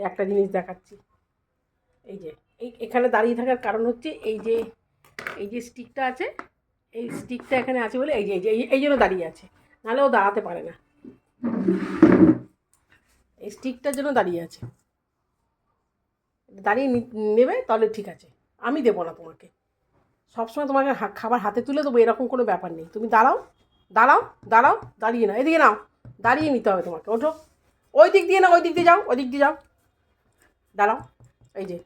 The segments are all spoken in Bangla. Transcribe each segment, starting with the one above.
একটা জিনিস দেখাচ্ছি। এই যে এখানে দাঁড়িয়ে থাকার কারণ হচ্ছে এই যে স্টিকটা আছে, এই স্টিকটা এখানে আছে বলে এই জন্য দাঁড়িয়ে আছে, নাহলে ও দাঁড়াতে পারে না। এই স্টিকটার জন্য দাঁড়িয়ে আছে, দাঁড়িয়ে নেবে তাহলে ঠিক আছে। আমি দেবো না তোমাকে, সবসময় তোমাকে খাবার হাতে তুলে দেবো এরকম কোনো ব্যাপার নেই। তুমি দাঁড়াও দাঁড়াও দাঁড়াও, দাঁড়িয়ে নাও, এদিকে নাও, দাঁড়িয়ে নিতে হবে তোমাকে। ওঠো, ওই দিক দিয়ে না, ওই দিক দিয়ে যাও, ওই দিক দিয়ে যাও, দাঁড়াও। এই যে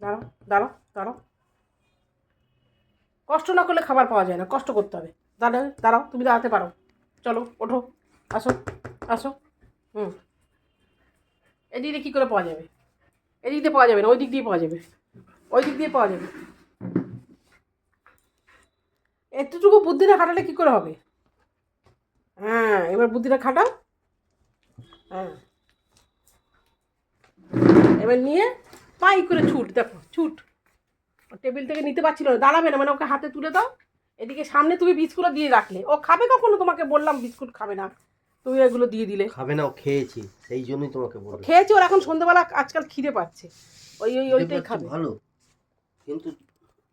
দাঁড়াও দাঁড়াও দাঁড়াও, কষ্ট না করলে খাবার পাওয়া যায় না, কষ্ট করতে হবে। দাঁড়াও দাঁড়াও, তুমি দাঁড়াতে পারো, চলো ওঠো, আসো আসো। এদিক দিয়ে কী করে পাওয়া যাবে? এদিক দিয়ে পাওয়া যাবে না, ওই দিক দিয়ে পাওয়া যাবে, ওই দিক দিয়ে পাওয়া যাবে। এতটুকু বুদ্ধিটা খাটালে কী করে হবে? হ্যাঁ, এবার বুদ্ধিটা খাটাও। হ্যাঁ, এবার নিয়ে পাই করে ছুট, দেখো ছুট। টেবিল থেকে নিতে পারছিল না, দাঁড়াবে না, মানে ওকে হাতে তুলে দাও। এদিকে সামনে তুমি বিস্কুটও দিয়ে রাখলে, ও খাবে কখনো? তোমাকে বললাম বিস্কুট খাবে না, তুমি এগুলো দিয়ে দিলে। খাবে না, ও খেয়েছি, সেই জন্যই তোমাকে বললাম। খেয়েছে, ওর এখন সন্ধ্যেবেলা আজকাল খিদে পাচ্ছে, ওইটাই খাবে। ভালো, কিন্তু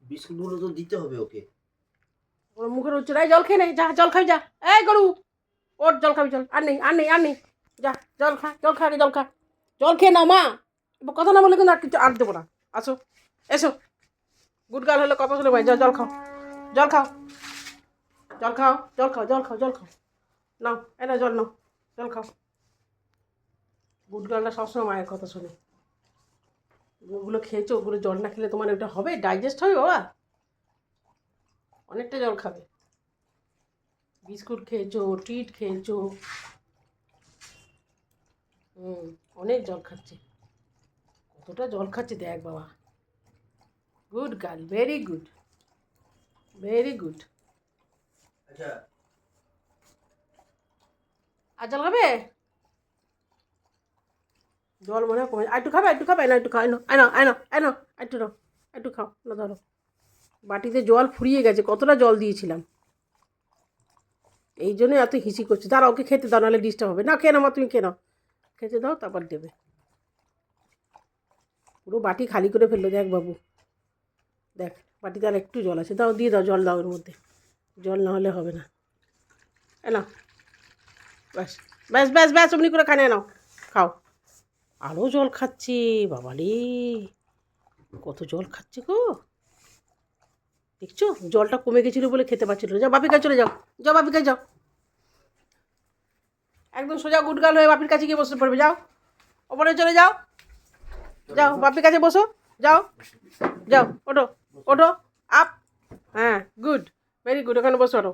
বিস্কুটগুলো তো দিতে হবে ওকে। ওর মুখের উচ্চ, এই জল খেয়ে নেই, যা জল খাবি যা, এই গরু ওর জল খাবি, জল আর নেই আর নেই আর নেই, যা জল খা, জল খা, আগে জল খা, জল খেয়ে নাও মা। এবার কথা না বলে কিন্তু আর কিছু আর দেবো না। আসো, এসো, গুড গার্ল হলে কথা শুনে ভাই, জল খাও, জল খাও, জল খাও, জল খাও, জল খাও, জল খাও, নাও এ না জল নাও, জল খাও। গুড গার্লটা সবসময় মায়ের কথা শোনে। ওগুলো খেয়েছো, ওগুলো জল না খেলে তোমার ওটা হবে, ডাইজেস্ট হবে বাবা, অনেকটা জল খাবে। বিস্কুট খেয়েছো, ট্রিট খেয়েছো, অনেক জল খাচ্ছে, কতটা জল খাচ্ছে দেখ বাবা। Good girl, very good, very good. আচ্ছা, আর জল খাবে? জল মনে হয় কমে, একটু খাবে, একটু খাবে না, একটু খাও, এনো এনো এনো এনো, একটু নাও, একটু খাও না, ধরো। বাটিতে জল ফুরিয়ে গেছে, কতটা জল দিয়েছিলাম, এই জন্য এত হিসি করছে। দাঁড়া, ওকে খেতে দাও, নাহলে ডিস্টার্ব হবে। না খেয়ে নাও মা, তুমি খেয়ে নাও, খেতে দাও তারপর দেবে। পুরো বাটি খালি করে ফেললো দেখ বাবু, দেখ বাটিতে আর একটু জল আছে, দাও দিয়ে দাও, জল দাও এর মধ্যে, জল না হলে হবে না। এ নাও, ব্যাস ব্যাস ব্যাস ব্যাস, অমনি করে খানে নাও, খাও। আরও জল খাচ্ছে বাবা রে, কত জল খাচ্ছে গো, দেখছো? জলটা কমে গেছিলো বলে খেতে পারছিল না। যাও বাপির কাছে চলে যাও, যাও বাপির কাছে যাও, একদম সোজা গুড গার্ল হয়ে বাপির কাছে গিয়ে বসে পড়বে। যাও ওপরে চলে যাও, যাও বাপির কাছে বসো, যাও যাও, ওঠো ওঠো, আপ, হ্যাঁ গুড, ভেরি গুড, ওখানে বসো, ওঠো।